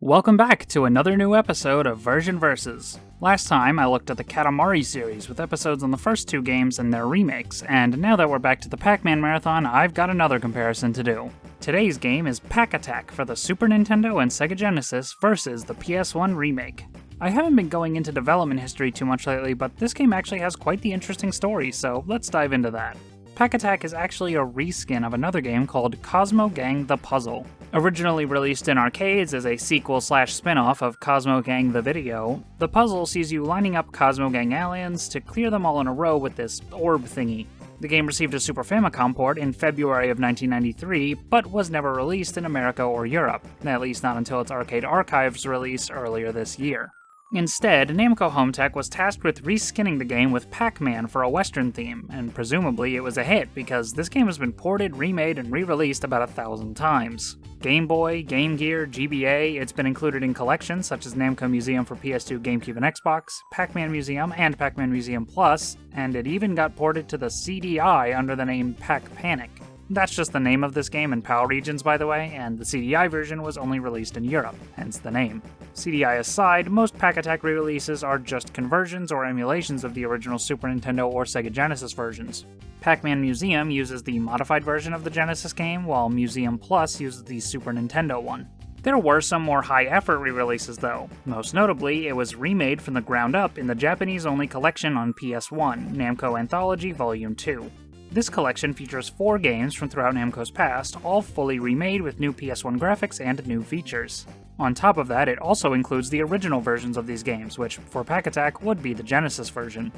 Welcome back to another new episode of Version Versus. Last time I looked at the Katamari series with episodes on the first two games and their remakes, and now that we're back to the Pac-Man marathon, I've got another comparison to do. Today's game is Pac-Attack for the Super Nintendo and Sega Genesis versus the PS1 remake. I haven't been going into development history too much lately, but this game actually has quite the interesting story, so let's dive into that. Pac-Attack is actually a reskin of another game called Cosmo Gang The Puzzle. Originally released in arcades as a sequel/spin-off of Cosmo Gang The Video, the puzzle sees you lining up Cosmo Gang aliens to clear them all in a row with this orb thingy. The game received a Super Famicom port in February of 1993, but was never released in America or Europe, at least not until its Arcade Archives release earlier this year. Instead, Namco Home Tech was tasked with reskinning the game with Pac-Man for a Western theme, and presumably it was a hit because this game has been ported, remade, and re-released about 1,000 times. Game Boy, Game Gear, GBA, it's been included in collections such as Namco Museum for PS2, GameCube, and Xbox, Pac-Man Museum, and Pac-Man Museum Plus, and it even got ported to the CDI under the name Pac-Panic. That's just the name of this game in PAL regions, by the way, and the CDI version was only released in Europe, hence the name. CDI aside, most Pac-Attack re-releases are just conversions or emulations of the original Super Nintendo or Sega Genesis versions. Pac-Man Museum uses the modified version of the Genesis game, while Museum Plus uses the Super Nintendo one. There were some more high-effort re-releases though. Most notably, it was remade from the ground up in the Japanese-only collection on PS1, Namco Anthology Volume 2. This collection features 4 games from throughout Namco's past, all fully remade with new PS1 graphics and new features. On top of that, it also includes the original versions of these games, which, for Pac-Attack, would be the Genesis version.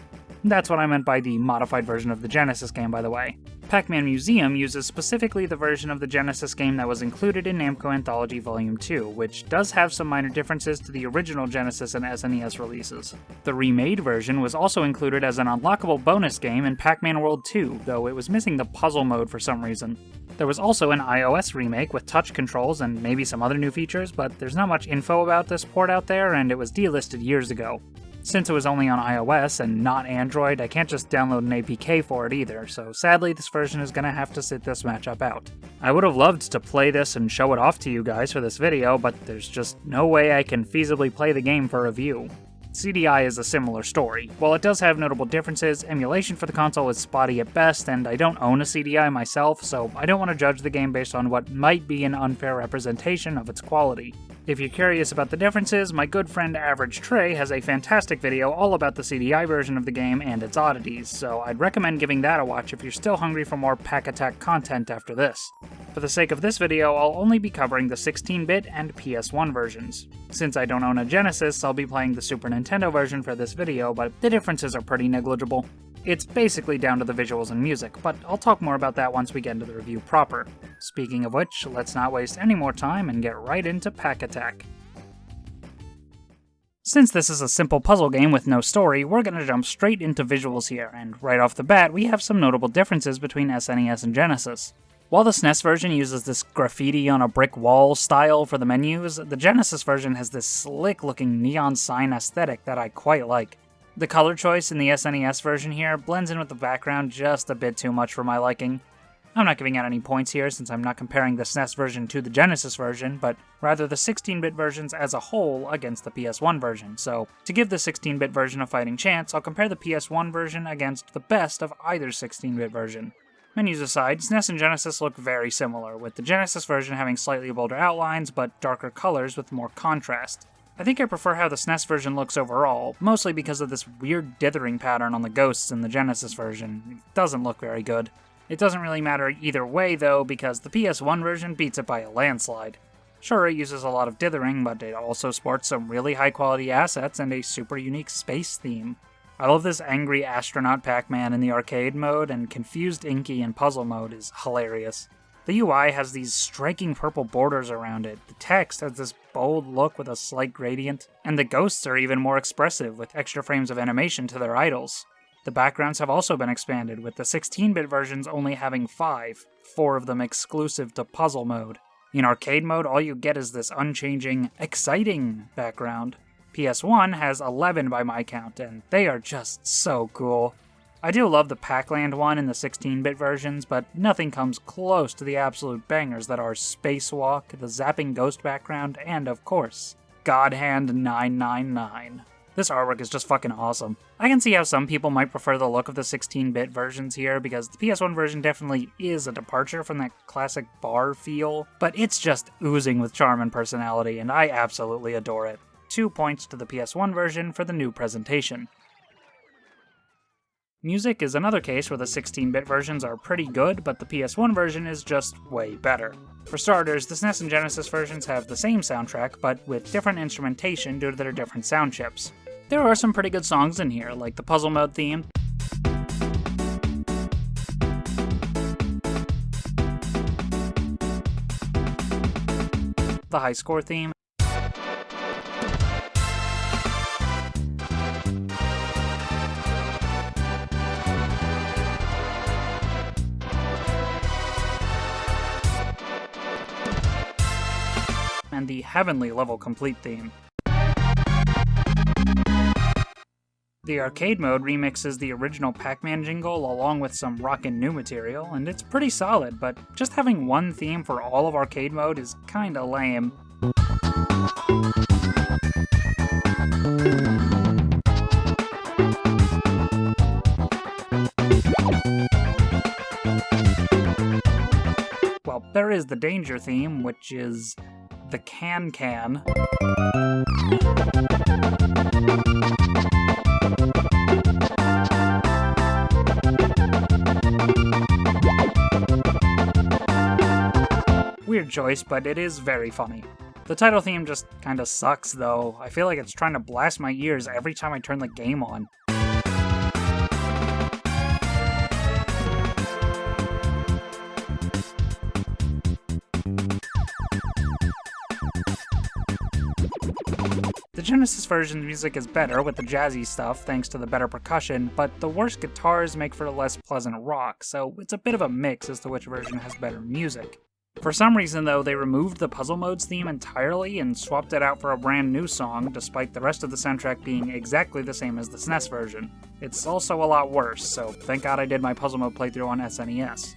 That's what I meant by the modified version of the Genesis game, by the way. Pac-Man Museum uses specifically the version of the Genesis game that was included in Namco Anthology Volume 2, which does have some minor differences to the original Genesis and SNES releases. The remade version was also included as an unlockable bonus game in Pac-Man World 2, though it was missing the puzzle mode for some reason. There was also an iOS remake with touch controls and maybe some other new features, but there's not much info about this port out there, and it was delisted years ago. Since it was only on iOS and not Android, I can't just download an APK for it either, so sadly this version is gonna have to sit this matchup out. I would have loved to play this and show it off to you guys for this video, but there's just no way I can feasibly play the game for review. CDI is a similar story. While it does have notable differences, emulation for the console is spotty at best, and I don't own a CDI myself, so I don't want to judge the game based on what might be an unfair representation of its quality. If you're curious about the differences, my good friend Average Trey has a fantastic video all about the CDI version of the game and its oddities, so I'd recommend giving that a watch if you're still hungry for more Pac-Attack content after this. For the sake of this video, I'll only be covering the 16-bit and PS1 versions. Since I don't own a Genesis, I'll be playing the Super Nintendo version for this video, but the differences are pretty negligible. It's basically down to the visuals and music, but I'll talk more about that once we get into the review proper. Speaking of which, let's not waste any more time and get right into Pac-Attack. Since this is a simple puzzle game with no story, we're gonna jump straight into visuals here, and right off the bat, we have some notable differences between SNES and Genesis. While the SNES version uses this graffiti on a brick wall style for the menus, the Genesis version has this slick-looking neon sign aesthetic that I quite like. The color choice in the SNES version here blends in with the background just a bit too much for my liking. I'm not giving out any points here since I'm not comparing the SNES version to the Genesis version, but rather the 16-bit versions as a whole against the PS1 version, so to give the 16-bit version a fighting chance, I'll compare the PS1 version against the best of either 16-bit version. Menus aside, SNES and Genesis look very similar, with the Genesis version having slightly bolder outlines but darker colors with more contrast. I think I prefer how the SNES version looks overall, mostly because of this weird dithering pattern on the ghosts in the Genesis version. It doesn't look very good. It doesn't really matter either way though, because the PS1 version beats it by a landslide. Sure, it uses a lot of dithering, but it also sports some really high quality assets and a super unique space theme. I love this angry astronaut Pac-Man in the arcade mode, and confused Inky in puzzle mode is hilarious. The UI has these striking purple borders around it, the text has this bold look with a slight gradient, and the ghosts are even more expressive with extra frames of animation to their idols. The backgrounds have also been expanded, with the 16-bit versions only having 4 of them exclusive to puzzle mode. In arcade mode, all you get is this unchanging, exciting background. PS1 has 11 by my count, and they are just so cool. I do love the Pac-Land one in the 16-bit versions, but nothing comes close to the absolute bangers that are Spacewalk, the zapping ghost background, and of course, Godhand 999. This artwork is just fucking awesome. I can see how some people might prefer the look of the 16-bit versions here, because the PS1 version definitely is a departure from that classic bar feel, but it's just oozing with charm and personality, and I absolutely adore it. 2 points to the PS1 version for the new presentation. Music is another case where the 16-bit versions are pretty good, but the PS1 version is just way better. For starters, the SNES and Genesis versions have the same soundtrack, but with different instrumentation due to their different sound chips. There are some pretty good songs in here, like the Puzzle Mode theme, the High Score theme, and the Heavenly Level Complete theme. The arcade mode remixes the original Pac-Man jingle along with some rockin' new material, and it's pretty solid, but just having one theme for all of arcade mode is kinda lame. Well, there is the Danger theme, which is the Can-Can. Weird choice, but it is very funny. The title theme just kinda sucks, though. I feel like it's trying to blast my ears every time I turn the game on. The Genesis version's music is better with the jazzy stuff thanks to the better percussion, but the worse guitars make for a less pleasant rock, so it's a bit of a mix as to which version has better music. For some reason though, they removed the Puzzle Modes theme entirely and swapped it out for a brand new song, despite the rest of the soundtrack being exactly the same as the SNES version. It's also a lot worse, so thank God I did my Puzzle Mode playthrough on SNES.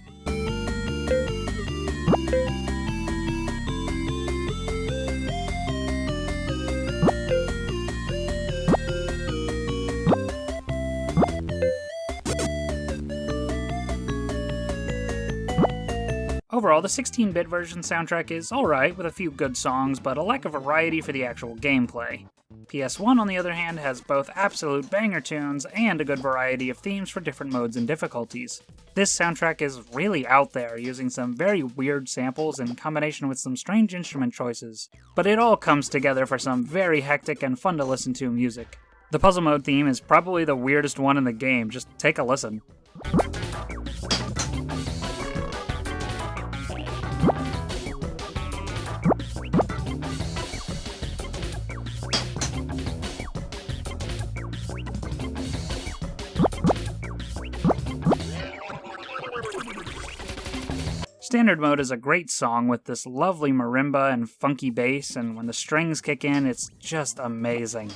Overall, the 16-bit version soundtrack is alright, with a few good songs, but a lack of variety for the actual gameplay. PS1, on the other hand, has both absolute banger tunes and a good variety of themes for different modes and difficulties. This soundtrack is really out there, using some very weird samples in combination with some strange instrument choices, but it all comes together for some very hectic and fun to listen to music. The Puzzle Mode theme is probably the weirdest one in the game, just take a listen. Standard mode is a great song with this lovely marimba and funky bass, and when the strings kick in, it's just amazing.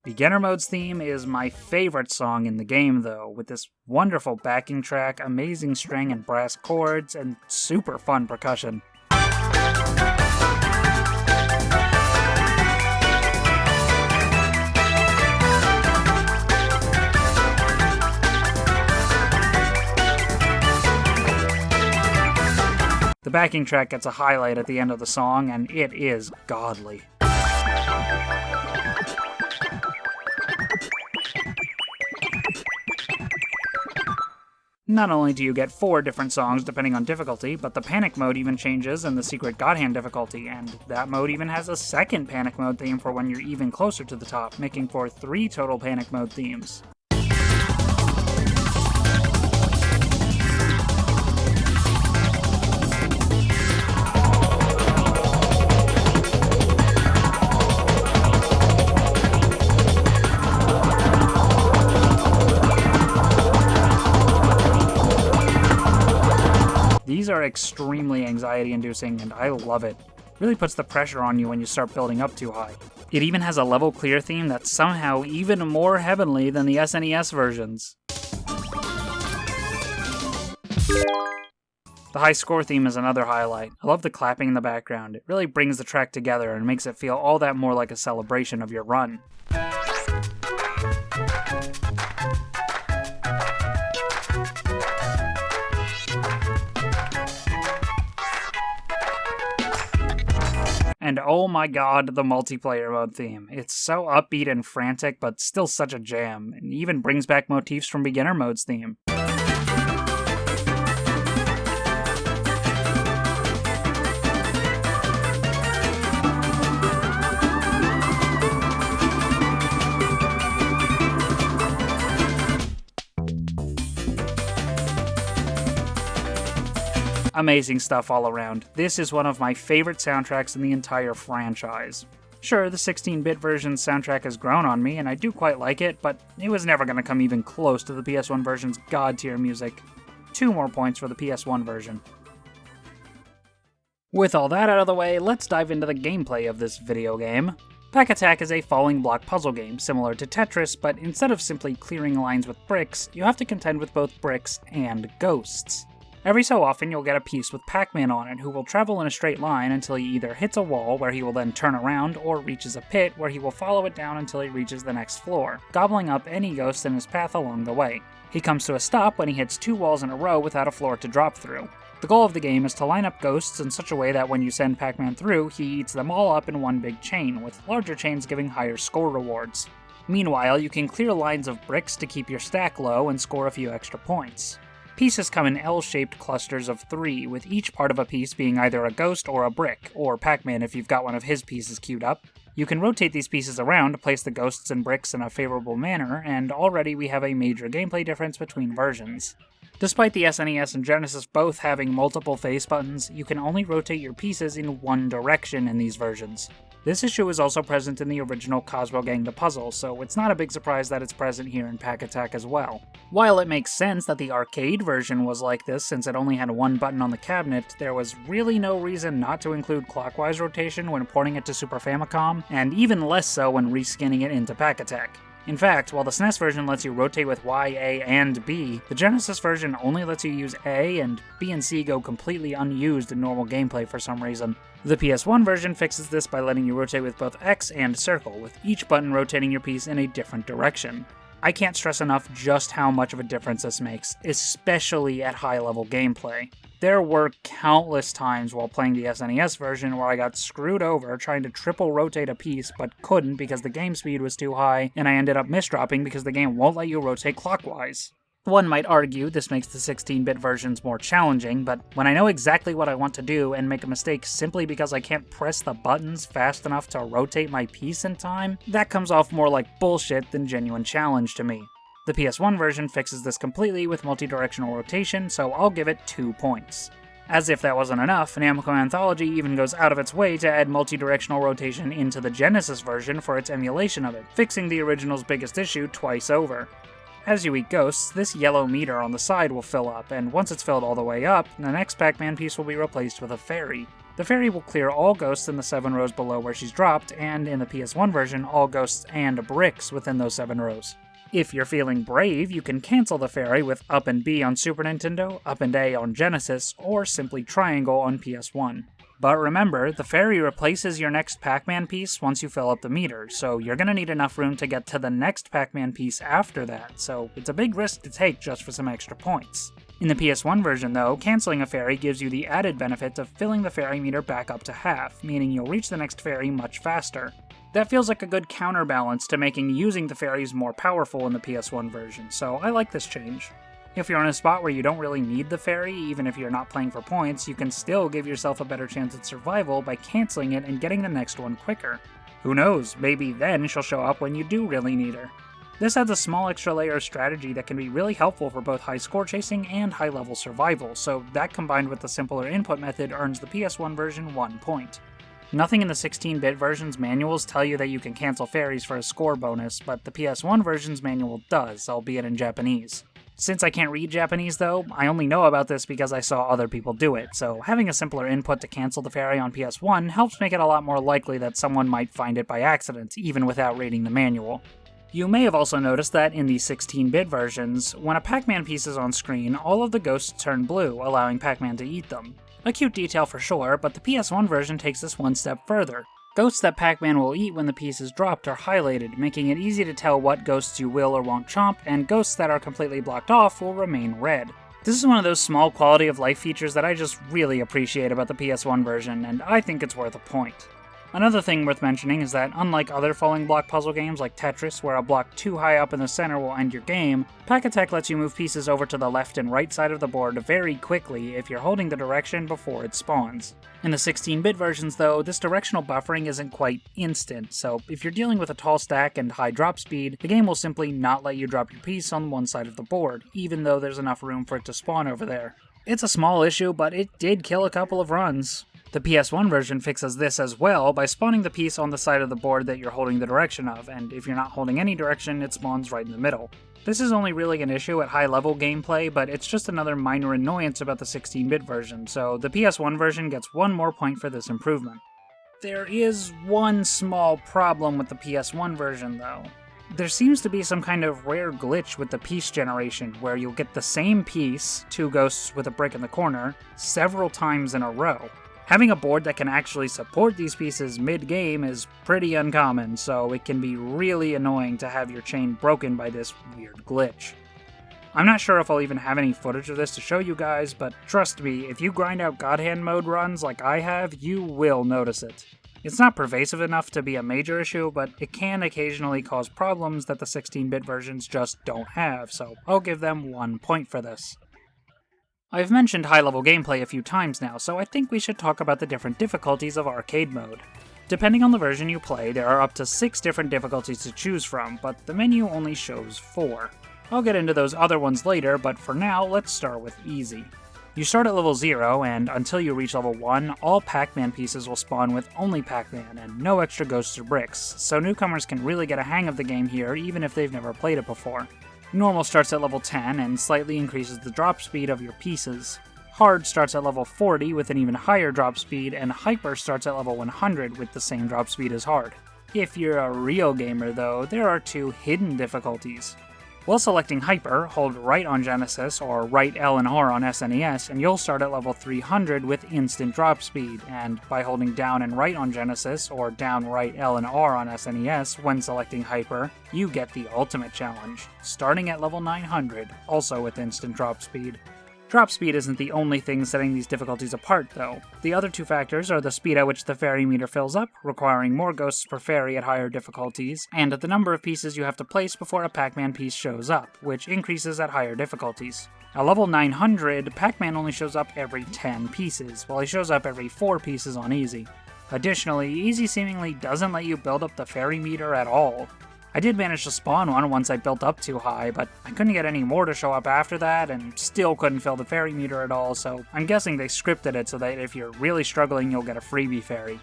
Beginner Mode's theme is my favorite song in the game, though, with this wonderful backing track, amazing string and brass chords, and super fun percussion. The backing track gets a highlight at the end of the song, and it is godly. Not only do you get 4 different songs depending on difficulty, but the Panic mode even changes in the Secret God Hand difficulty, and that mode even has a second Panic mode theme for when you're even closer to the top, making for 3 total Panic mode themes. These are extremely anxiety-inducing, and I love it. Really puts the pressure on you when you start building up too high. It even has a level clear theme that's somehow even more heavenly than the SNES versions. The high score theme is another highlight. I love the clapping in the background. It really brings the track together and makes it feel all that more like a celebration of your run. And oh my god, the multiplayer mode theme. It's so upbeat and frantic, but still such a jam, and even brings back motifs from beginner mode's theme. Amazing stuff all around. This is one of my favorite soundtracks in the entire franchise. Sure, the 16-bit version's soundtrack has grown on me, and I do quite like it, but it was never going to come even close to the PS1 version's god-tier music. 2 more points for the PS1 version. With all that out of the way, let's dive into the gameplay of this video game. Pac-Attack is a falling block puzzle game, similar to Tetris, but instead of simply clearing lines with bricks, you have to contend with both bricks and ghosts. Every so often, you'll get a piece with Pac-Man on it, who will travel in a straight line until he either hits a wall, where he will then turn around, or reaches a pit, where he will follow it down until he reaches the next floor, gobbling up any ghost in his path along the way. He comes to a stop when he hits 2 walls in a row without a floor to drop through. The goal of the game is to line up ghosts in such a way that when you send Pac-Man through, he eats them all up in one big chain, with larger chains giving higher score rewards. Meanwhile, you can clear lines of bricks to keep your stack low and score a few extra points. Pieces come in L-shaped clusters of 3, with each part of a piece being either a ghost or a brick, or Pac-Man if you've got one of his pieces queued up. You can rotate these pieces around to place the ghosts and bricks in a favorable manner, and already we have a major gameplay difference between versions. Despite the SNES and Genesis both having multiple face buttons, you can only rotate your pieces in one direction in these versions. This issue is also present in the original Cosmo Gang the Puzzle, so it's not a big surprise that it's present here in Pac-Attack as well. While it makes sense that the arcade version was like this since it only had one button on the cabinet, there was really no reason not to include clockwise rotation when porting it to Super Famicom, and even less so when reskinning it into Pac-Attack. In fact, while the SNES version lets you rotate with Y, A, and B, the Genesis version only lets you use A, and B and C go completely unused in normal gameplay for some reason. The PS1 version fixes this by letting you rotate with both X and circle, with each button rotating your piece in a different direction. I can't stress enough just how much of a difference this makes, especially at high-level gameplay. There were countless times while playing the SNES version where I got screwed over trying to triple rotate a piece but couldn't because the game speed was too high, and I ended up misdropping because the game won't let you rotate clockwise. One might argue this makes the 16-bit versions more challenging, but when I know exactly what I want to do and make a mistake simply because I can't press the buttons fast enough to rotate my piece in time, that comes off more like bullshit than genuine challenge to me. The PS1 version fixes this completely with multi-directional rotation, so I'll give it 2 points. As if that wasn't enough, Namco Anthology even goes out of its way to add multi-directional rotation into the Genesis version for its emulation of it, fixing the original's biggest issue twice over. As you eat ghosts, this yellow meter on the side will fill up, and once it's filled all the way up, the next Pac-Man piece will be replaced with a fairy. The fairy will clear all ghosts in the 7 rows below where she's dropped, and in the PS1 version, all ghosts and bricks within those 7 rows. If you're feeling brave, you can cancel the fairy with up and B on Super Nintendo, up and A on Genesis, or simply triangle on PS1. But remember, the fairy replaces your next Pac-Man piece once you fill up the meter, so you're gonna need enough room to get to the next Pac-Man piece after that, so it's a big risk to take just for some extra points. In the PS1 version though, canceling a fairy gives you the added benefit of filling the fairy meter back up to half, meaning you'll reach the next fairy much faster. That feels like a good counterbalance to making using the fairies more powerful in the PS1 version, so I like this change. If you're in a spot where you don't really need the fairy, even if you're not playing for points, you can still give yourself a better chance at survival by canceling it and getting the next one quicker. Who knows, maybe then she'll show up when you do really need her. This adds a small extra layer of strategy that can be really helpful for both high score chasing and high level survival, so that combined with the simpler input method earns the PS1 version 1 point. Nothing in the 16-bit version's manuals tell you that you can cancel fairies for a score bonus, but the PS1 version's manual does, albeit in Japanese. Since I can't read Japanese though, I only know about this because I saw other people do it, so having a simpler input to cancel the fairy on PS1 helps make it a lot more likely that someone might find it by accident, even without reading the manual. You may have also noticed that in the 16-bit versions, when a Pac-Man piece is on screen, all of the ghosts turn blue, allowing Pac-Man to eat them. A cute detail for sure, but the PS1 version takes this one step further. Ghosts that Pac-Man will eat when the piece is dropped are highlighted, making it easy to tell what ghosts you will or won't chomp, and ghosts that are completely blocked off will remain red. This is one of those small quality of life features that I just really appreciate about the PS1 version, and I think it's worth a point. Another thing worth mentioning is that unlike other falling block puzzle games like Tetris, where a block too high up in the center will end your game, Pac-Attack lets you move pieces over to the left and right side of the board very quickly if you're holding the direction before it spawns. In the 16-bit versions though, this directional buffering isn't quite instant, so if you're dealing with a tall stack and high drop speed, the game will simply not let you drop your piece on one side of the board, even though there's enough room for it to spawn over there. It's a small issue, but it did kill a couple of runs. The PS1 version fixes this as well by spawning the piece on the side of the board that you're holding the direction of, and if you're not holding any direction, it spawns right in the middle. This is only really an issue at high-level gameplay, but it's just another minor annoyance about the 16-bit version, so the PS1 version gets one more point for this improvement. There is one small problem with the PS1 version, though. There seems to be some kind of rare glitch with the piece generation, where you'll get the same piece, two ghosts with a brick in the corner, several times in a row. Having a board that can actually support these pieces mid-game is pretty uncommon, so it can be really annoying to have your chain broken by this weird glitch. I'm not sure if I'll even have any footage of this to show you guys, but trust me, if you grind out God Hand mode runs like I have, you will notice it. It's not pervasive enough to be a major issue, but it can occasionally cause problems that the 16-bit versions just don't have, so I'll give them 1 point for this. I've mentioned high-level gameplay a few times now, so I think we should talk about the different difficulties of arcade mode. Depending on the version you play, there are up to 6 different difficulties to choose from, but the menu only shows 4. I'll get into those other ones later, but for now, let's start with easy. You start at level 0, and until you reach level 1, all Pac-Man pieces will spawn with only Pac-Man, and no extra ghosts or bricks, so newcomers can really get a hang of the game here even if they've never played it before. Normal starts at level 10 and slightly increases the drop speed of your pieces. Hard starts at level 40 with an even higher drop speed, and Hyper starts at level 100 with the same drop speed as Hard. If you're a real gamer though, there are 2 hidden difficulties. While selecting Hyper, hold right on Genesis or right L and R on SNES, and you'll start at level 300 with instant drop speed, and by holding down and right on Genesis or down right L and R on SNES when selecting Hyper, you get the ultimate challenge, starting at level 900, also with instant drop speed. Drop speed isn't the only thing setting these difficulties apart, though. The other 2 factors are the speed at which the fairy meter fills up, requiring more ghosts per fairy at higher difficulties, and the number of pieces you have to place before a Pac-Man piece shows up, which increases at higher difficulties. At level 900, Pac-Man only shows up every 10 pieces, while he shows up every 4 pieces on Easy. Additionally, Easy seemingly doesn't let you build up the fairy meter at all. I did manage to spawn one once I built up too high, but I couldn't get any more to show up after that, and still couldn't fill the fairy meter at all, so I'm guessing they scripted it so that if you're really struggling, you'll get a freebie fairy.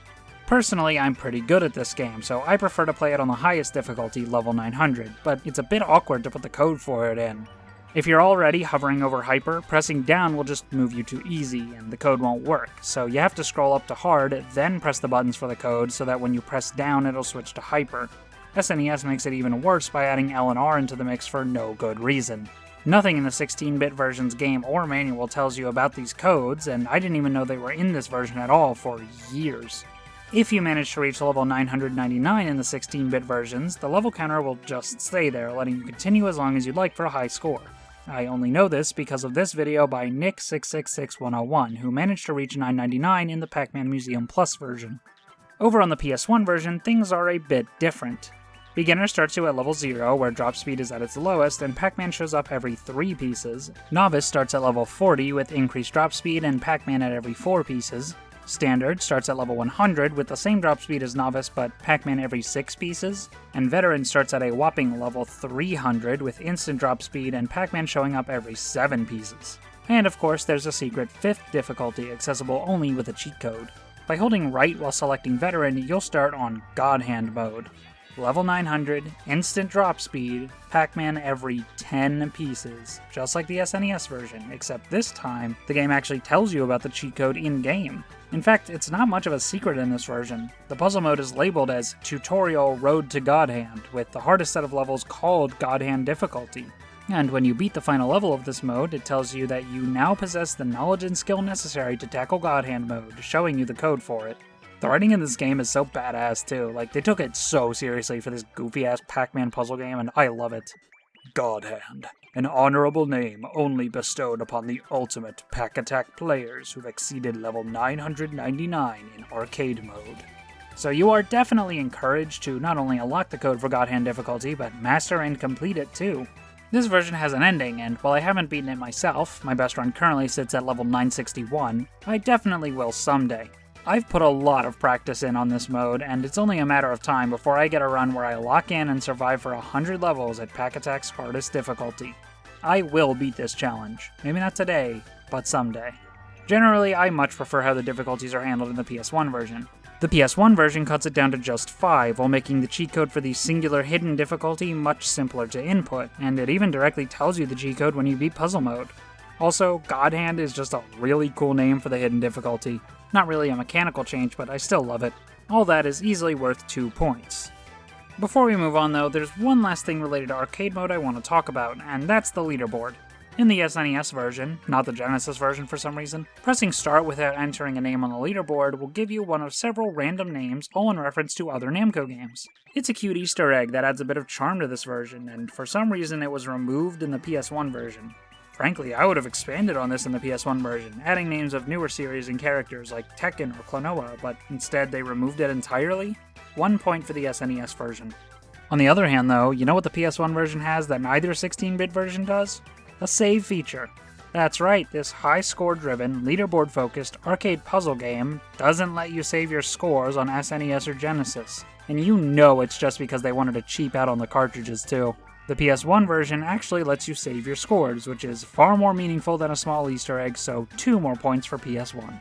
Personally, I'm pretty good at this game, so I prefer to play it on the highest difficulty, level 900, but it's a bit awkward to put the code for it in. If you're already hovering over Hyper, pressing down will just move you to Easy, and the code won't work, so you have to scroll up to Hard, then press the buttons for the code so that when you press down it'll switch to Hyper. SNES makes it even worse by adding L and R into the mix for no good reason. Nothing in the 16-bit version's game or manual tells you about these codes, and I didn't even know they were in this version at all for years. If you manage to reach level 999 in the 16-bit versions, the level counter will just stay there, letting you continue as long as you'd like for a high score. I only know this because of this video by Nick666101, who managed to reach 999 in the Pac-Man Museum Plus version. Over on the PS1 version, things are a bit different. Beginner starts you at level 0, where drop speed is at its lowest, and Pac-Man shows up every 3 pieces. Novice starts at level 40 with increased drop speed and Pac-Man at every 4 pieces. Standard starts at level 100 with the same drop speed as Novice but Pac-Man every 6 pieces. And Veteran starts at a whopping level 300 with instant drop speed and Pac-Man showing up every 7 pieces. And of course there's a secret 5th difficulty accessible only with a cheat code. By holding right while selecting Veteran, you'll start on God Hand mode. level 900, instant drop speed, Pac-Man every 10 pieces, just like the SNES version, except this time, the game actually tells you about the cheat code in-game. In fact, it's not much of a secret in this version. The puzzle mode is labeled as Tutorial Road to God Hand, with the hardest set of levels called God Hand difficulty. And when you beat the final level of this mode, it tells you that you now possess the knowledge and skill necessary to tackle God Hand mode, showing you the code for it. The writing in this game is so badass too, like they took it so seriously for this goofy-ass Pac-Man puzzle game, and I love it. God Hand, an honorable name only bestowed upon the ultimate Pac-Attack players who've exceeded level 999 in arcade mode. So you are definitely encouraged to not only unlock the code for God Hand difficulty, but master and complete it too. This version has an ending, and while I haven't beaten it myself, my best run currently sits at level 961, I definitely will someday. I've put a lot of practice in on this mode, and it's only a matter of time before I get a run where I lock in and survive for 100 levels at Pac-Attack's hardest difficulty. I will beat this challenge. Maybe not today, but someday. Generally, I much prefer how the difficulties are handled in the PS1 version. The PS1 version cuts it down to just 5, while making the cheat code for the singular hidden difficulty much simpler to input, and it even directly tells you the cheat code when you beat puzzle mode. Also, God Hand is just a really cool name for the hidden difficulty. Not really a mechanical change, but I still love it. All that is easily worth 2 points. Before we move on though, there's one last thing related to arcade mode I want to talk about, and that's the leaderboard. In the SNES version, not the Genesis version for some reason, pressing start without entering a name on the leaderboard will give you one of several random names, all in reference to other Namco games. It's a cute Easter egg that adds a bit of charm to this version, and for some reason it was removed in the PS1 version. Frankly, I would have expanded on this in the PS1 version, adding names of newer series and characters like Tekken or Klonoa, but instead they removed it entirely? 1 point for the SNES version. On the other hand though, you know what the PS1 version has that neither 16-bit version does? A save feature. That's right, this high-score-driven, leaderboard-focused arcade puzzle game doesn't let you save your scores on SNES or Genesis. And you know it's just because they wanted to cheap out on the cartridges too. The PS1 version actually lets you save your scores, which is far more meaningful than a small Easter egg, so 2 more points for PS1.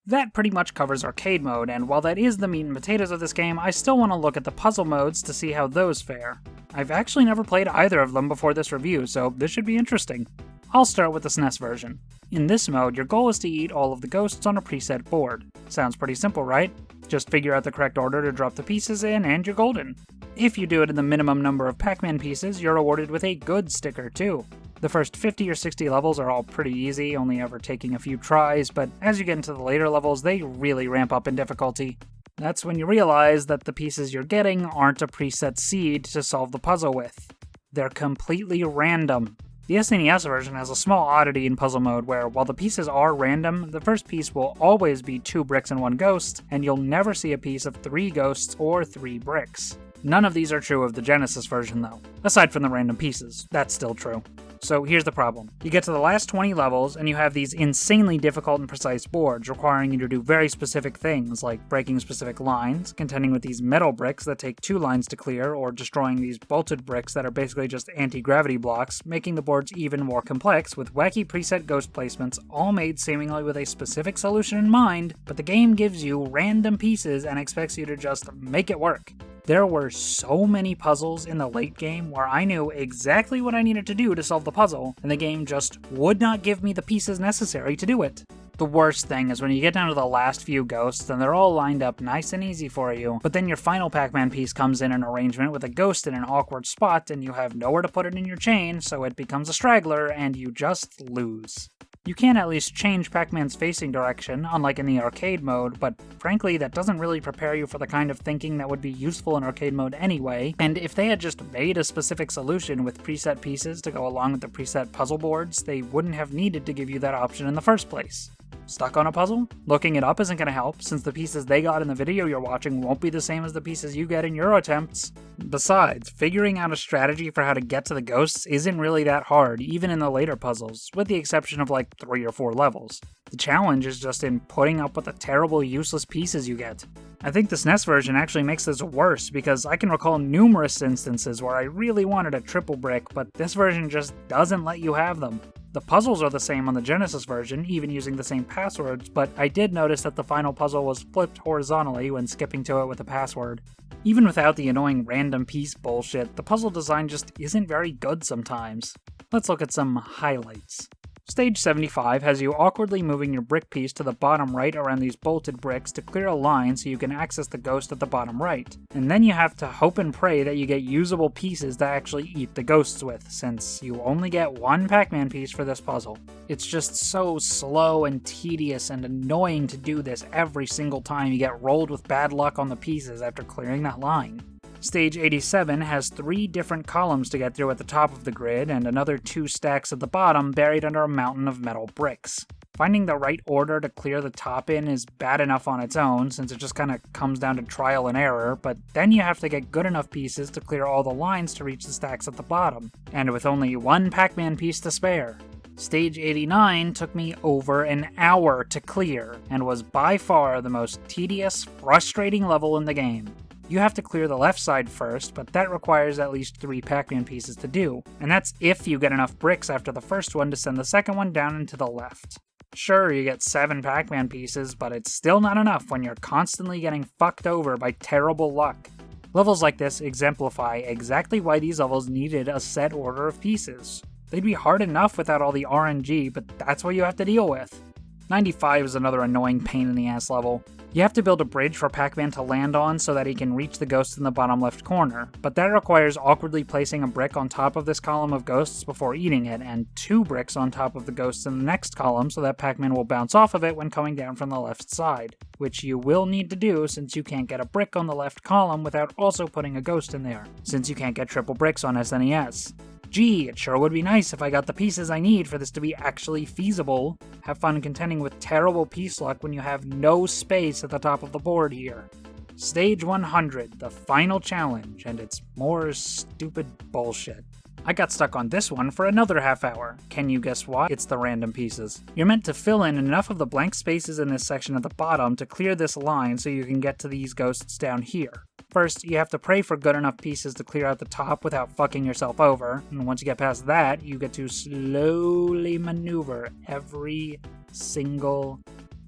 That pretty much covers arcade mode, and while that is the meat and potatoes of this game, I still want to look at the puzzle modes to see how those fare. I've actually never played either of them before this review, so this should be interesting. I'll start with the SNES version. In this mode, your goal is to eat all of the ghosts on a preset board. Sounds pretty simple, right? Just figure out the correct order to drop the pieces in, and you're golden. If you do it in the minimum number of Pac-Man pieces, you're awarded with a good sticker too. The first 50 or 60 levels are all pretty easy, only ever taking a few tries, but as you get into the later levels, they really ramp up in difficulty. That's when you realize that the pieces you're getting aren't a preset seed to solve the puzzle with. They're completely random. The SNES version has a small oddity in puzzle mode where, while the pieces are random, the first piece will always be 2 bricks and 1 ghost, and you'll never see a piece of 3 ghosts or 3 bricks. None of these are true of the Genesis version though, aside from the random pieces. That's still true. So here's the problem. You get to the last 20 levels, and you have these insanely difficult and precise boards requiring you to do very specific things, like breaking specific lines, contending with these metal bricks that take 2 lines to clear, or destroying these bolted bricks that are basically just anti-gravity blocks, making the boards even more complex, with wacky preset ghost placements, all made seemingly with a specific solution in mind, but the game gives you random pieces and expects you to just make it work. There were so many puzzles in the late game where I knew exactly what I needed to do to solve the puzzle, and the game just would not give me the pieces necessary to do it. The worst thing is when you get down to the last few ghosts and they're all lined up nice and easy for you, but then your final Pac-Man piece comes in an arrangement with a ghost in an awkward spot and you have nowhere to put it in your chain, so it becomes a straggler and you just lose. You can at least change Pac-Man's facing direction, unlike in the arcade mode, but frankly that doesn't really prepare you for the kind of thinking that would be useful in arcade mode anyway, and if they had just made a specific solution with preset pieces to go along with the preset puzzle boards, they wouldn't have needed to give you that option in the first place. Stuck on a puzzle? Looking it up isn't going to help, since the pieces they got in the video you're watching won't be the same as the pieces you get in your attempts. Besides, figuring out a strategy for how to get to the ghosts isn't really that hard, even in the later puzzles, with the exception of like 3 or 4 levels. The challenge is just in putting up with the terrible, useless pieces you get. I think the SNES version actually makes this worse, because I can recall numerous instances where I really wanted a triple brick, but this version just doesn't let you have them. The puzzles are the same on the Genesis version, even using the same passwords, but I did notice that the final puzzle was flipped horizontally when skipping to it with a password. Even without the annoying random piece bullshit, the puzzle design just isn't very good sometimes. Let's look at some highlights. Stage 75 has you awkwardly moving your brick piece to the bottom right around these bolted bricks to clear a line so you can access the ghost at the bottom right. And then you have to hope and pray that you get usable pieces to actually eat the ghosts with, since you only get one Pac-Man piece for this puzzle. It's just so slow and tedious and annoying to do this every single time you get rolled with bad luck on the pieces after clearing that line. Stage 87 has 3 different columns to get through at the top of the grid, and another 2 stacks at the bottom buried under a mountain of metal bricks. Finding the right order to clear the top in is bad enough on its own, since it just kinda comes down to trial and error, but then you have to get good enough pieces to clear all the lines to reach the stacks at the bottom, and with only one Pac-Man piece to spare. Stage 89 took me over an hour to clear, and was by far the most tedious, frustrating level in the game. You have to clear the left side first, but that requires at least 3 Pac-Man pieces to do, and that's if you get enough bricks after the first one to send the second one down into the left. Sure, you get 7 Pac-Man pieces, but it's still not enough when you're constantly getting fucked over by terrible luck. Levels like this exemplify exactly why these levels needed a set order of pieces. They'd be hard enough without all the RNG, but that's what you have to deal with. 95 is another annoying pain in the ass level. You have to build a bridge for Pac-Man to land on so that he can reach the ghost in the bottom left corner, but that requires awkwardly placing a brick on top of this column of ghosts before eating it, and 2 bricks on top of the ghosts in the next column so that Pac-Man will bounce off of it when coming down from the left side, which you will need to do since you can't get a brick on the left column without also putting a ghost in there, since you can't get triple bricks on SNES. Gee, it sure would be nice if I got the pieces I need for this to be actually feasible. Have fun contending with terrible piece luck when you have no space at the top of the board here. Stage 100, the final challenge, and it's more stupid bullshit. I got stuck on this one for another half hour. Can you guess why? It's the random pieces. You're meant to fill in enough of the blank spaces in this section at the bottom to clear this line so you can get to these ghosts down here. First, you have to pray for good enough pieces to clear out the top without fucking yourself over, and once you get past that, you get to slowly maneuver every single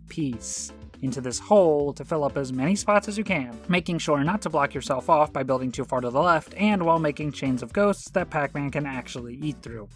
piece into this hole to fill up as many spots as you can, making sure not to block yourself off by building too far to the left, and while making chains of ghosts that Pac-Man can actually eat through.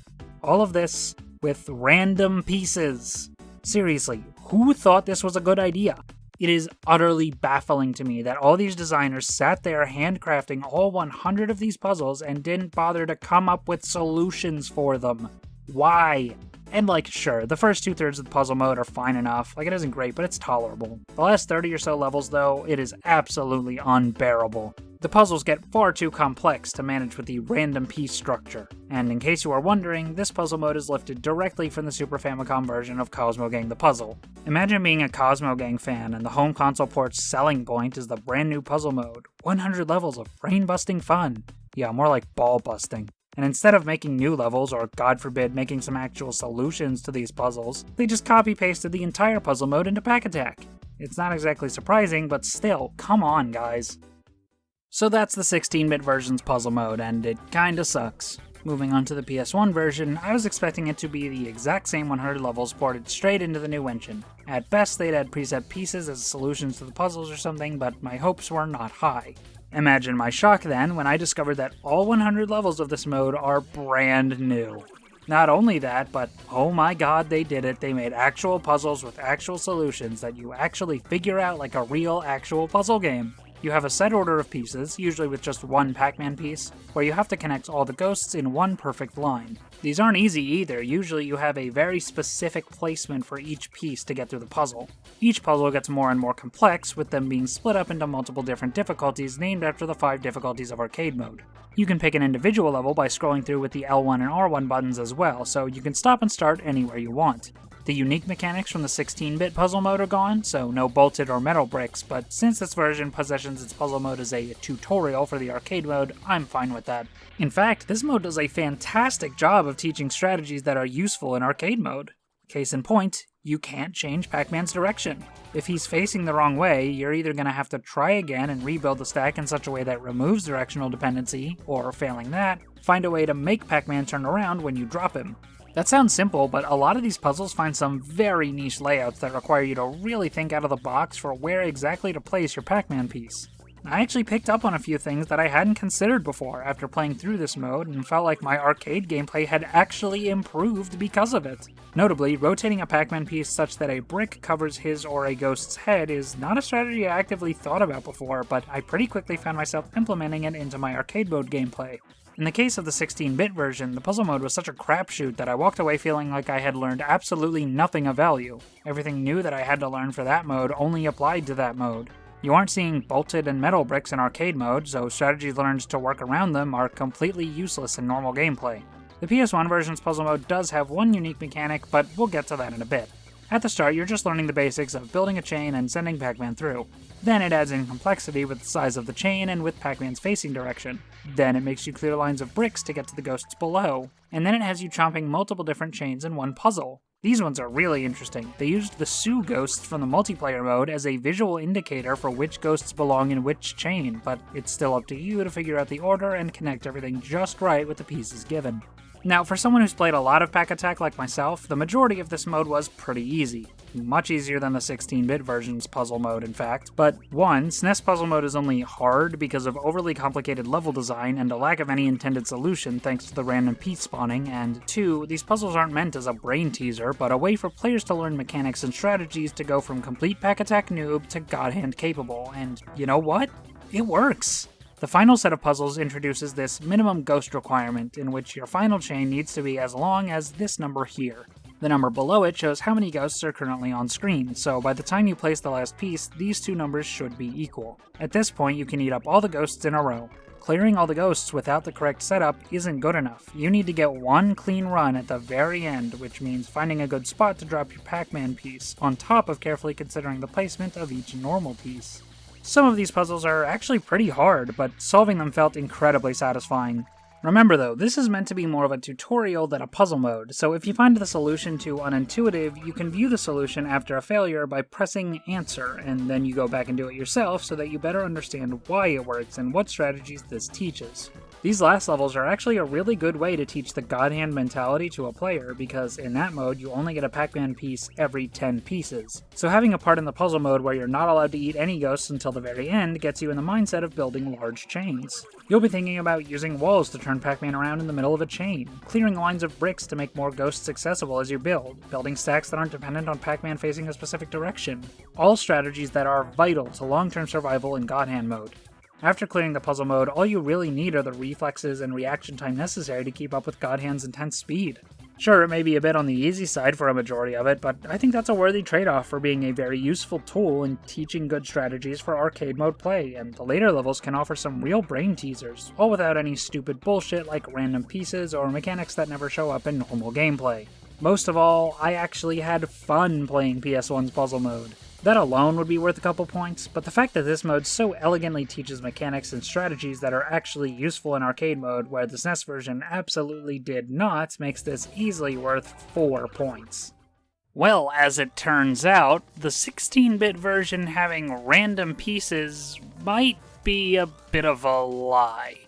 All of this with random pieces. Seriously, who thought this was a good idea? It is utterly baffling to me that all these designers sat there handcrafting all 100 of these puzzles and didn't bother to come up with solutions for them. Why? And sure, the first 2/3 of the puzzle mode are fine enough, it isn't great, but it's tolerable. The last 30 or so levels, though, it is absolutely unbearable. The puzzles get far too complex to manage with the random piece structure. And in case you are wondering, this puzzle mode is lifted directly from the Super Famicom version of Cosmo Gang the Puzzle. Imagine being a Cosmo Gang fan and the home console port's selling point is the brand new puzzle mode. 100 levels of brain-busting fun. Yeah, more like ball-busting. And instead of making new levels, or God forbid, making some actual solutions to these puzzles, they just copy-pasted the entire puzzle mode into Pac-Attack. It's not exactly surprising, but still, come on, guys. So that's the 16-bit version's puzzle mode, and it kinda sucks. Moving on to the PS1 version, I was expecting it to be the exact same 100 levels ported straight into the new engine. At best, they'd add preset pieces as solutions to the puzzles or something, but my hopes were not high. Imagine my shock then when I discovered that all 100 levels of this mode are brand new. Not only that, but oh my god, they did it. They made actual puzzles with actual solutions that you actually figure out like a real actual puzzle game. You have a set order of pieces, usually with just one Pac-Man piece, where you have to connect all the ghosts in one perfect line. These aren't easy either, usually you have a very specific placement for each piece to get through the puzzle. Each puzzle gets more and more complex, with them being split up into multiple different difficulties named after the 5 difficulties of arcade mode. You can pick an individual level by scrolling through with the L1 and R1 buttons as well, so you can stop and start anywhere you want. The unique mechanics from the 16-bit puzzle mode are gone, so no bolted or metal bricks, but since this version positions its puzzle mode as a tutorial for the arcade mode, I'm fine with that. In fact, this mode does a fantastic job of teaching strategies that are useful in arcade mode. Case in point, you can't change Pac-Man's direction. If he's facing the wrong way, you're either going to have to try again and rebuild the stack in such a way that removes directional dependency, or failing that, find a way to make Pac-Man turn around when you drop him. That sounds simple, but a lot of these puzzles find some very niche layouts that require you to really think out of the box for where exactly to place your Pac-Man piece. I actually picked up on a few things that I hadn't considered before after playing through this mode and felt like my arcade gameplay had actually improved because of it. Notably, rotating a Pac-Man piece such that a brick covers his or a ghost's head is not a strategy I actively thought about before, but I pretty quickly found myself implementing it into my arcade mode gameplay. In the case of the 16-bit version, the puzzle mode was such a crapshoot that I walked away feeling like I had learned absolutely nothing of value. Everything new that I had to learn for that mode only applied to that mode. You aren't seeing bolted and metal bricks in arcade mode, so strategies learned to work around them are completely useless in normal gameplay. The PS1 version's puzzle mode does have one unique mechanic, but we'll get to that in a bit. At the start, you're just learning the basics of building a chain and sending Pac-Man through. Then it adds in complexity with the size of the chain and with Pac-Man's facing direction. Then it makes you clear lines of bricks to get to the ghosts below. And then it has you chomping multiple different chains in one puzzle. These ones are really interesting. They used the Sue ghosts from the multiplayer mode as a visual indicator for which ghosts belong in which chain, but it's still up to you to figure out the order and connect everything just right with the pieces given. Now, for someone who's played a lot of Pac-Attack like myself, the majority of this mode was pretty easy. Much easier than the 16-bit version's puzzle mode, in fact. But 1, SNES puzzle mode is only hard because of overly complicated level design and a lack of any intended solution thanks to the random piece spawning, and 2, these puzzles aren't meant as a brain teaser, but a way for players to learn mechanics and strategies to go from complete Pac-Attack noob to God-hand capable, and you know what? It works! The final set of puzzles introduces this minimum ghost requirement, in which your final chain needs to be as long as this number here. The number below it shows how many ghosts are currently on screen, so by the time you place the last piece, these two numbers should be equal. At this point, you can eat up all the ghosts in a row. Clearing all the ghosts without the correct setup isn't good enough. You need to get one clean run at the very end, which means finding a good spot to drop your Pac-Man piece, on top of carefully considering the placement of each normal piece. Some of these puzzles are actually pretty hard, but solving them felt incredibly satisfying. Remember though, this is meant to be more of a tutorial than a puzzle mode, so if you find the solution too unintuitive, you can view the solution after a failure by pressing answer, and then you go back and do it yourself so that you better understand why it works and what strategies this teaches. These last levels are actually a really good way to teach the God Hand mentality to a player, because in that mode you only get a Pac-Man piece every 10 pieces. So having a part in the puzzle mode where you're not allowed to eat any ghosts until the very end gets you in the mindset of building large chains. You'll be thinking about using walls to turn Pac-Man around in the middle of a chain, clearing lines of bricks to make more ghosts accessible as you build, building stacks that aren't dependent on Pac-Man facing a specific direction. All strategies that are vital to long-term survival in God Hand mode. After clearing the puzzle mode, all you really need are the reflexes and reaction time necessary to keep up with God Hand's intense speed. Sure, it may be a bit on the easy side for a majority of it, but I think that's a worthy trade-off for being a very useful tool in teaching good strategies for arcade mode play, and the later levels can offer some real brain teasers, all without any stupid bullshit like random pieces or mechanics that never show up in normal gameplay. Most of all, I actually had fun playing PS1's puzzle mode. That alone would be worth a couple points, but the fact that this mode so elegantly teaches mechanics and strategies that are actually useful in arcade mode, where the SNES version absolutely did not, makes this easily worth 4 points. Well, as it turns out, the 16-bit version having random pieces might be a bit of a lie.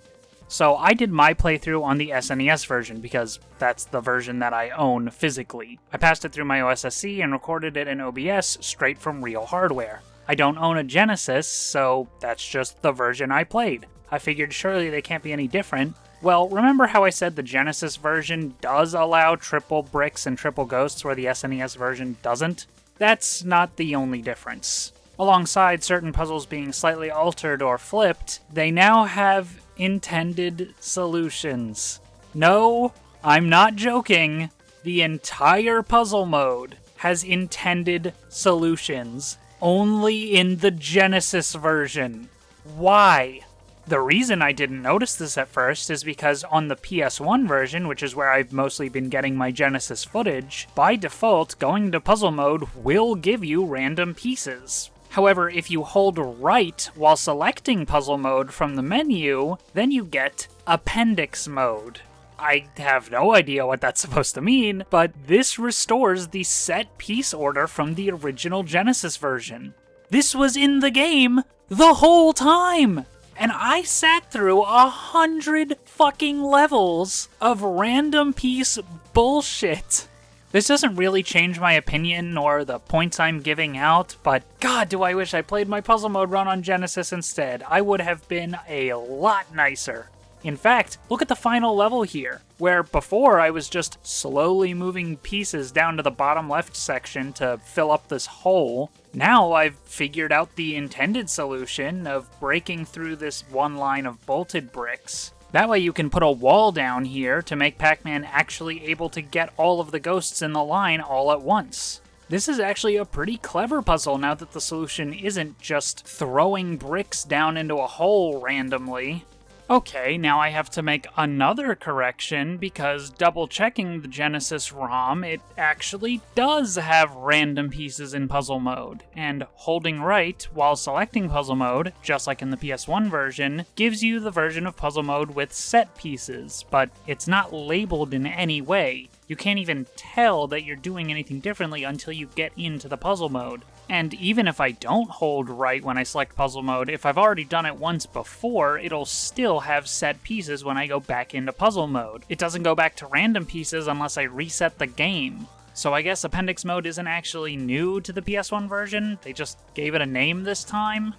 So I did my playthrough on the SNES version because that's the version that I own physically. I passed it through my OSSC and recorded it in OBS straight from real hardware. I don't own a Genesis, so that's just the version I played. I figured surely they can't be any different. Well, remember how I said the Genesis version does allow triple bricks and triple ghosts where the SNES version doesn't? That's not the only difference. Alongside certain puzzles being slightly altered or flipped, they now have intended solutions. No, I'm not joking. The entire puzzle mode has intended solutions, only in the Genesis version. Why? The reason I didn't notice this at first is because on the PS1 version, which is where I've mostly been getting my Genesis footage, by default, going to puzzle mode will give you random pieces. However, if you hold right while selecting puzzle mode from the menu, then you get appendix mode. I have no idea what that's supposed to mean, but this restores the set piece order from the original Genesis version. This was in the game the whole time! And I sat through 100 fucking levels of random piece bullshit. This doesn't really change my opinion or the points I'm giving out, but god do I wish I played my puzzle mode run on Genesis instead. I would have been a lot nicer. In fact, look at the final level here, where before I was just slowly moving pieces down to the bottom left section to fill up this hole. Now I've figured out the intended solution of breaking through this one line of bolted bricks. That way you can put a wall down here to make Pac-Man actually able to get all of the ghosts in the line all at once. This is actually a pretty clever puzzle now that the solution isn't just throwing bricks down into a hole randomly. Okay, now I have to make another correction because double checking the Genesis ROM, it actually does have random pieces in puzzle mode, and holding right while selecting puzzle mode, just like in the PS1 version, gives you the version of puzzle mode with set pieces, but it's not labeled in any way. You can't even tell that you're doing anything differently until you get into the puzzle mode. And even if I don't hold right when I select puzzle mode, if I've already done it once before, it'll still have set pieces when I go back into puzzle mode. It doesn't go back to random pieces unless I reset the game. So I guess Appendix Mode isn't actually new to the PS1 version, they just gave it a name this time?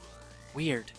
Weird.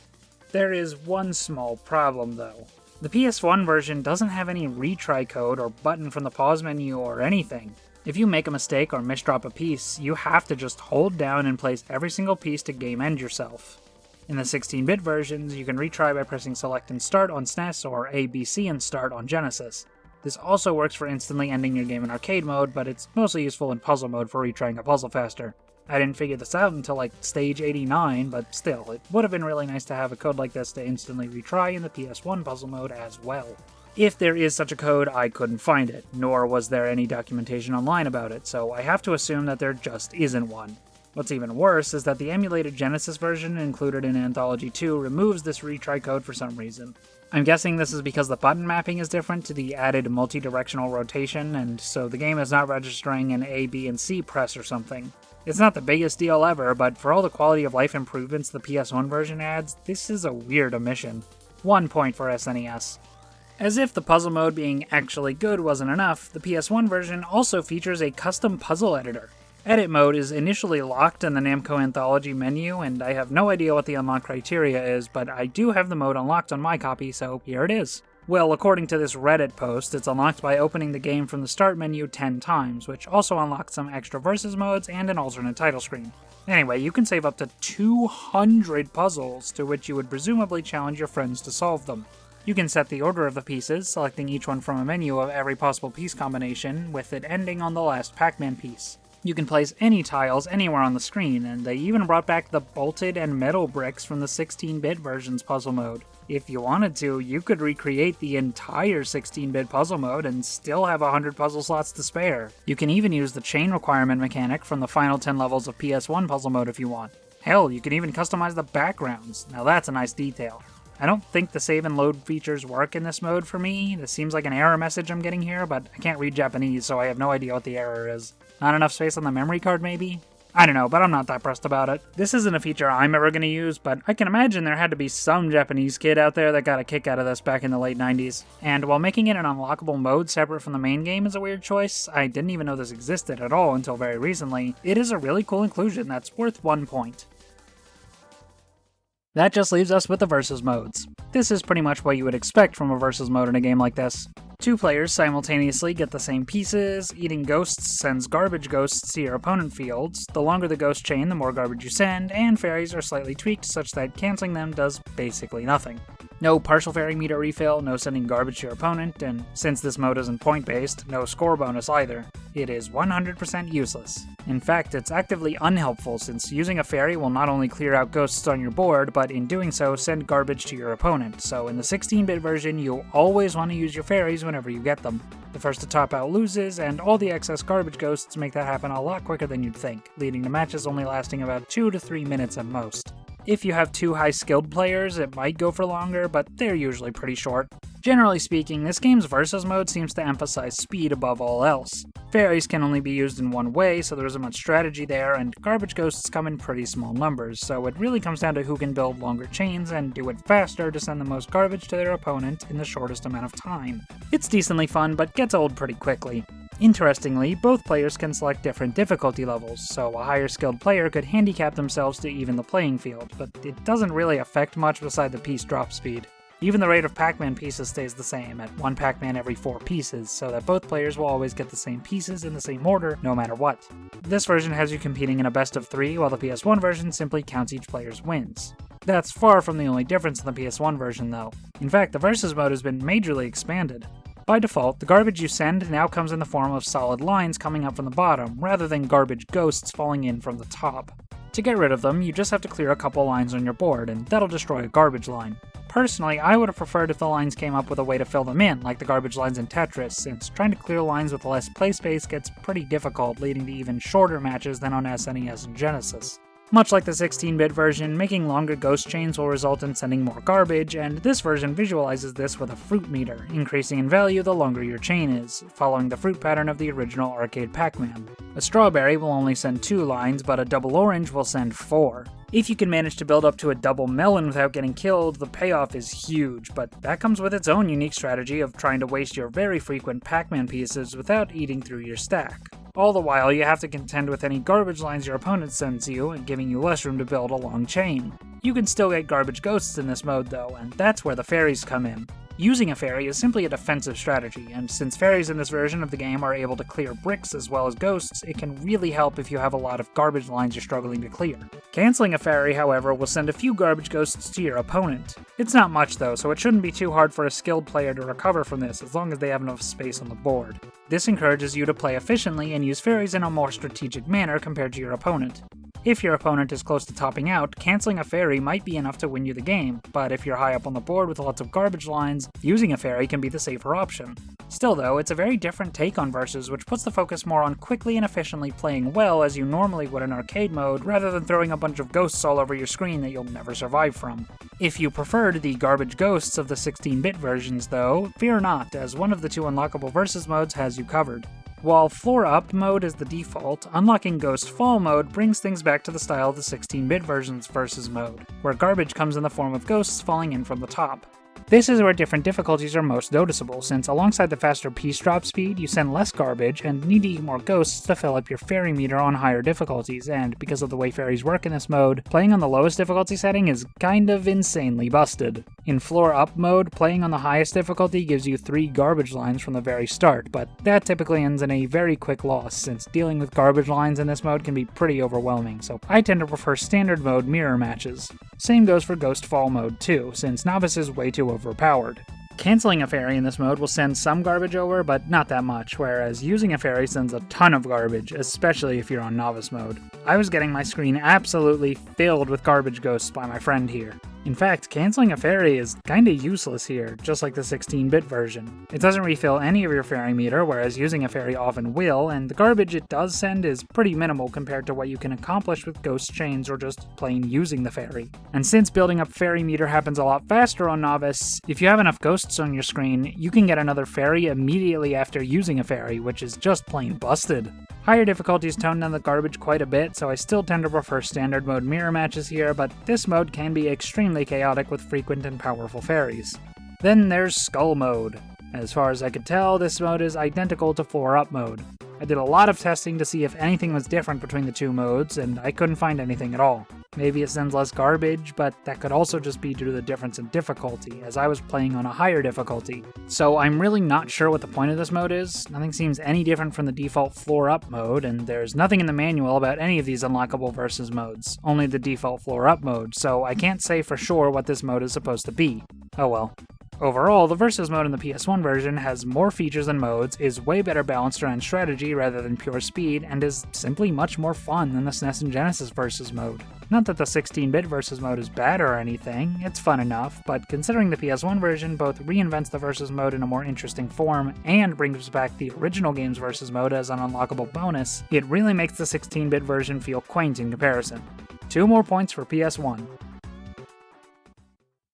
There is one small problem though. The PS1 version doesn't have any retry code or button from the pause menu or anything. If you make a mistake or misdrop a piece, you have to just hold down and place every single piece to game end yourself. In the 16-bit versions, you can retry by pressing Select and Start on SNES or A, B, C and Start on Genesis. This also works for instantly ending your game in arcade mode, but it's mostly useful in puzzle mode for retrying a puzzle faster. I didn't figure this out until like stage 89, but still, it would have been really nice to have a code like this to instantly retry in the PS1 puzzle mode as well. If there is such a code, I couldn't find it, nor was there any documentation online about it, so I have to assume that there just isn't one. What's even worse is that the emulated Genesis version included in Anthology 2 removes this retry code for some reason. I'm guessing this is because the button mapping is different to the added multi-directional rotation, and so the game is not registering an A, B, and C press or something. It's not the biggest deal ever, but for all the quality of life improvements the PS1 version adds, this is a weird omission. 1 point for SNES. As if the puzzle mode being actually good wasn't enough, the PS1 version also features a custom puzzle editor. Edit mode is initially locked in the Namco Anthology menu, and I have no idea what the unlock criteria is, but I do have the mode unlocked on my copy, so here it is. Well, according to this Reddit post, it's unlocked by opening the game from the start menu 10 times, which also unlocks some extra versus modes and an alternate title screen. Anyway, you can save up to 200 puzzles, to which you would presumably challenge your friends to solve them. You can set the order of the pieces, selecting each one from a menu of every possible piece combination, with it ending on the last Pac-Man piece. You can place any tiles anywhere on the screen, and they even brought back the bolted and metal bricks from the 16-bit version's puzzle mode. If you wanted to, you could recreate the entire 16-bit puzzle mode and still have 100 puzzle slots to spare. You can even use the chain requirement mechanic from the final 10 levels of PS1 puzzle mode if you want. Hell, you can even customize the backgrounds. Now that's a nice detail. I don't think the save and load features work in this mode for me. This seems like an error message I'm getting here, but I can't read Japanese, so I have no idea what the error is. Not enough space on the memory card, maybe? I don't know, but I'm not that pressed about it. This isn't a feature I'm ever going to use, but I can imagine there had to be some Japanese kid out there that got a kick out of this back in the late 90s. And while making it an unlockable mode separate from the main game is a weird choice, I didn't even know this existed at all until very recently, it is a really cool inclusion that's worth 1 point. That just leaves us with the versus modes. This is pretty much what you would expect from a versus mode in a game like this. 2 players simultaneously get the same pieces, eating ghosts sends garbage ghosts to your opponent fields, the longer the ghost chain the more garbage you send, and fairies are slightly tweaked such that cancelling them does basically nothing. No partial fairy meter refill, no sending garbage to your opponent, and since this mode isn't point-based, no score bonus either. It is 100% useless. In fact, it's actively unhelpful since using a fairy will not only clear out ghosts on your board, but in doing so send garbage to your opponent, so in the 16-bit version you'll always want to use your fairies whenever you get them. The first to top out loses, and all the excess garbage ghosts make that happen a lot quicker than you'd think, leading to matches only lasting about 2 to 3 minutes at most. If you have 2 high-skilled players, it might go for longer, but they're usually pretty short. Generally speaking, this game's versus mode seems to emphasize speed above all else. Fairies can only be used in one way, so there isn't much strategy there, and garbage ghosts come in pretty small numbers, so it really comes down to who can build longer chains and do it faster to send the most garbage to their opponent in the shortest amount of time. It's decently fun, but gets old pretty quickly. Interestingly, both players can select different difficulty levels, so a higher skilled player could handicap themselves to even the playing field, but it doesn't really affect much beside the piece drop speed. Even the rate of Pac-Man pieces stays the same, at 1 Pac-Man every 4 pieces, so that both players will always get the same pieces in the same order, no matter what. This version has you competing in a best of 3, while the PS1 version simply counts each player's wins. That's far from the only difference in the PS1 version, though. In fact, the versus mode has been majorly expanded. By default, the garbage you send now comes in the form of solid lines coming up from the bottom, rather than garbage ghosts falling in from the top. To get rid of them, you just have to clear a couple lines on your board, and that'll destroy a garbage line. Personally, I would have preferred if the lines came up with a way to fill them in, like the garbage lines in Tetris, since trying to clear lines with less play space gets pretty difficult, leading to even shorter matches than on SNES and Genesis. Much like the 16-bit version, making longer ghost chains will result in sending more garbage, and this version visualizes this with a fruit meter, increasing in value the longer your chain is, following the fruit pattern of the original arcade Pac-Man. A strawberry will only send 2 lines, but a double orange will send 4. If you can manage to build up to a double melon without getting killed, the payoff is huge, but that comes with its own unique strategy of trying to waste your very frequent Pac-Man pieces without eating through your stack. All the while, you have to contend with any garbage lines your opponent sends you, and giving you less room to build a long chain. You can still get garbage ghosts in this mode though, and that's where the fairies come in. Using a fairy is simply a defensive strategy, and since fairies in this version of the game are able to clear bricks as well as ghosts, it can really help if you have a lot of garbage lines you're struggling to clear. Canceling a fairy, however, will send a few garbage ghosts to your opponent. It's not much though, so it shouldn't be too hard for a skilled player to recover from this as long as they have enough space on the board. This encourages you to play efficiently and use fairies in a more strategic manner compared to your opponent. If your opponent is close to topping out, canceling a fairy might be enough to win you the game, but if you're high up on the board with lots of garbage lines, using a fairy can be the safer option. Still though, it's a very different take on Versus, which puts the focus more on quickly and efficiently playing well as you normally would in arcade mode, rather than throwing a bunch of ghosts all over your screen that you'll never survive from. If you preferred the garbage ghosts of the 16-bit versions though, fear not, as one of the 2 unlockable Versus modes has you covered. While Floor Up mode is the default, unlocking Ghost Fall mode brings things back to the style of the 16-bit version's Versus mode, where garbage comes in the form of ghosts falling in from the top. This is where different difficulties are most noticeable, since alongside the faster piece drop speed, you send less garbage and need to eat more ghosts to fill up your fairy meter on higher difficulties, and because of the way fairies work in this mode, playing on the lowest difficulty setting is kind of insanely busted. In Floor Up mode, playing on the highest difficulty gives you 3 garbage lines from the very start, but that typically ends in a very quick loss, since dealing with garbage lines in this mode can be pretty overwhelming, so I tend to prefer standard mode mirror matches. Same goes for Ghost Fall mode too, since Novice is way too overpowered. Canceling a fairy in this mode will send some garbage over, but not that much, whereas using a fairy sends a ton of garbage, especially if you're on Novice mode. I was getting my screen absolutely filled with garbage ghosts by my friend here. In fact, canceling a fairy is kinda useless here, just like the 16-bit version. It doesn't refill any of your fairy meter, whereas using a fairy often will, and the garbage it does send is pretty minimal compared to what you can accomplish with ghost chains or just plain using the fairy. And since building up fairy meter happens a lot faster on Novice, if you have enough ghosts on your screen, you can get another fairy immediately after using a fairy, which is just plain busted. Higher difficulties tone down the garbage quite a bit, so I still tend to prefer standard mode mirror matches here, but this mode can be extremely chaotic with frequent and powerful fairies. Then there's Skull mode. As far as I could tell, this mode is identical to Floor Up mode. I did a lot of testing to see if anything was different between the 2 modes, and I couldn't find anything at all. Maybe it sends less garbage, but that could also just be due to the difference in difficulty, as I was playing on a higher difficulty. So I'm really not sure what the point of this mode is. Nothing seems any different from the default Floor Up mode, and there's nothing in the manual about any of these unlockable Versus modes, only the default Floor Up mode, so I can't say for sure what this mode is supposed to be. Oh well. Overall, the Versus mode in the PS1 version has more features and modes, is way better balanced around strategy rather than pure speed, and is simply much more fun than the SNES and Genesis Versus mode. Not that the 16-bit Versus mode is bad or anything, it's fun enough, but considering the PS1 version both reinvents the Versus mode in a more interesting form and brings back the original game's Versus mode as an unlockable bonus, it really makes the 16-bit version feel quaint in comparison. 2 more points for PS1.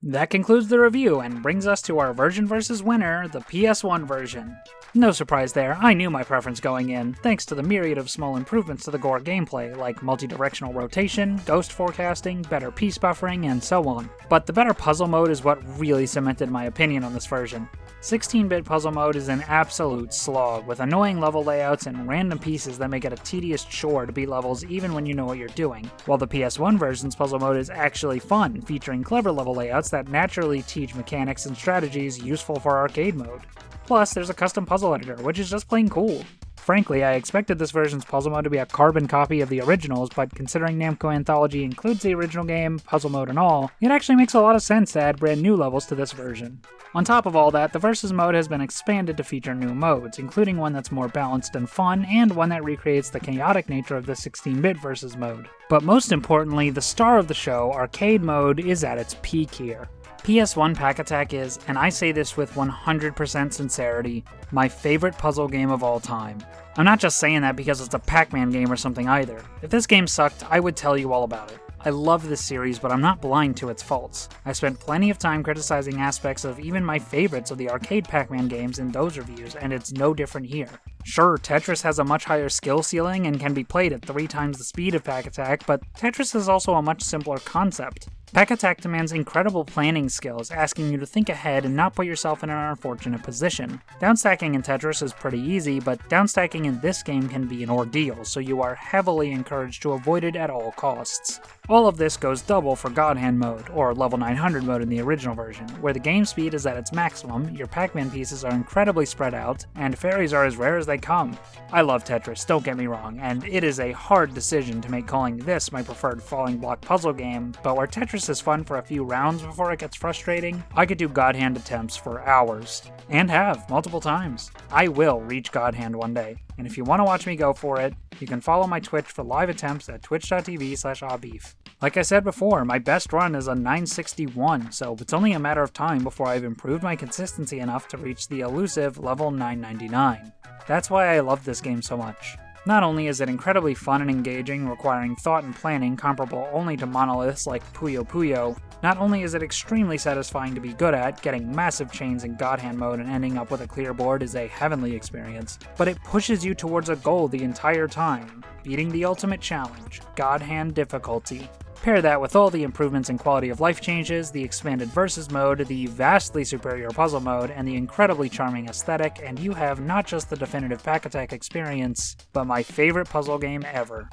That concludes the review and brings us to our version versus winner, the PS1 version. No surprise there, I knew my preference going in, thanks to the myriad of small improvements to the Gore gameplay, like multi-directional rotation, ghost forecasting, better piece buffering, and so on. But the better puzzle mode is what really cemented my opinion on this version. 16-bit puzzle mode is an absolute slog, with annoying level layouts and random pieces that make it a tedious chore to beat levels even when you know what you're doing, while the PS1 version's puzzle mode is actually fun, featuring clever level layouts that naturally teach mechanics and strategies useful for arcade mode. Plus, there's a custom puzzle editor, which is just plain cool. Frankly, I expected this version's puzzle mode to be a carbon copy of the originals, but considering Namco Anthology includes the original game, puzzle mode and all, it actually makes a lot of sense to add brand new levels to this version. On top of all that, the Versus mode has been expanded to feature new modes, including one that's more balanced and fun, and one that recreates the chaotic nature of the 16-bit Versus mode. But most importantly, the star of the show, arcade mode, is at its peak here. PS1 Pac-Attack is, and I say this with 100% sincerity, my favorite puzzle game of all time. I'm not just saying that because it's a Pac-Man game or something either. If this game sucked, I would tell you all about it. I love this series, but I'm not blind to its faults. I spent plenty of time criticizing aspects of even my favorites of the arcade Pac-Man games in those reviews, and it's no different here. Sure, Tetris has a much higher skill ceiling and can be played at 3 times the speed of Pac-Attack, but Tetris is also a much simpler concept. Pac-Attack demands incredible planning skills, asking you to think ahead and not put yourself in an unfortunate position. Downstacking in Tetris is pretty easy, but downstacking in this game can be an ordeal, so you are heavily encouraged to avoid it at all costs. All of this goes double for God Hand mode, or level 900 mode in the original version, where the game speed is at its maximum, your Pac-Man pieces are incredibly spread out, and fairies are as rare as they come. I love Tetris, don't get me wrong, and it is a hard decision to make calling this my preferred falling block puzzle game, but where Tetris is fun for a few rounds before it gets frustrating, I could do God Hand attempts for hours, and have multiple times. I will reach God Hand one day, and if you want to watch me go for it, you can follow my Twitch for live attempts at twitch.tv/ahbeef. Like I said before, my best run is a 961, so it's only a matter of time before I've improved my consistency enough to reach the elusive level 999. That's why I love this game so much. Not only is it incredibly fun and engaging, requiring thought and planning comparable only to monoliths like Puyo Puyo, not only is it extremely satisfying to be good at, getting massive chains in God Hand mode and ending up with a clear board is a heavenly experience, but it pushes you towards a goal the entire time, beating the ultimate challenge, God Hand difficulty. Pair that with all the improvements in quality of life changes, the expanded Versus mode, the vastly superior puzzle mode, and the incredibly charming aesthetic, and you have not just the definitive Pac-Attack experience, but my favorite puzzle game ever.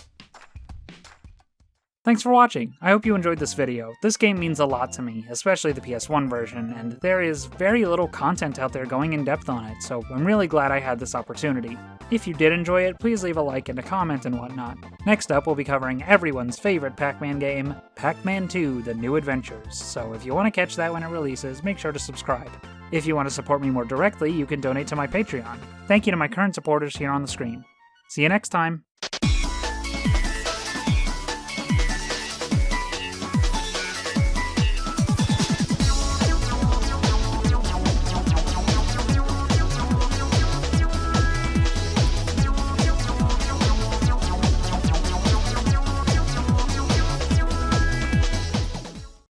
Thanks for watching. I hope you enjoyed this video. This game means a lot to me, especially the PS1 version, and there is very little content out there going in depth on it, so I'm really glad I had this opportunity. If you did enjoy it, please leave a like and a comment and whatnot. Next up, we'll be covering everyone's favorite Pac-Man game, Pac-Man 2: The New Adventures, so if you want to catch that when it releases, make sure to subscribe. If you want to support me more directly, you can donate to my Patreon. Thank you to my current supporters here on the screen. See you next time!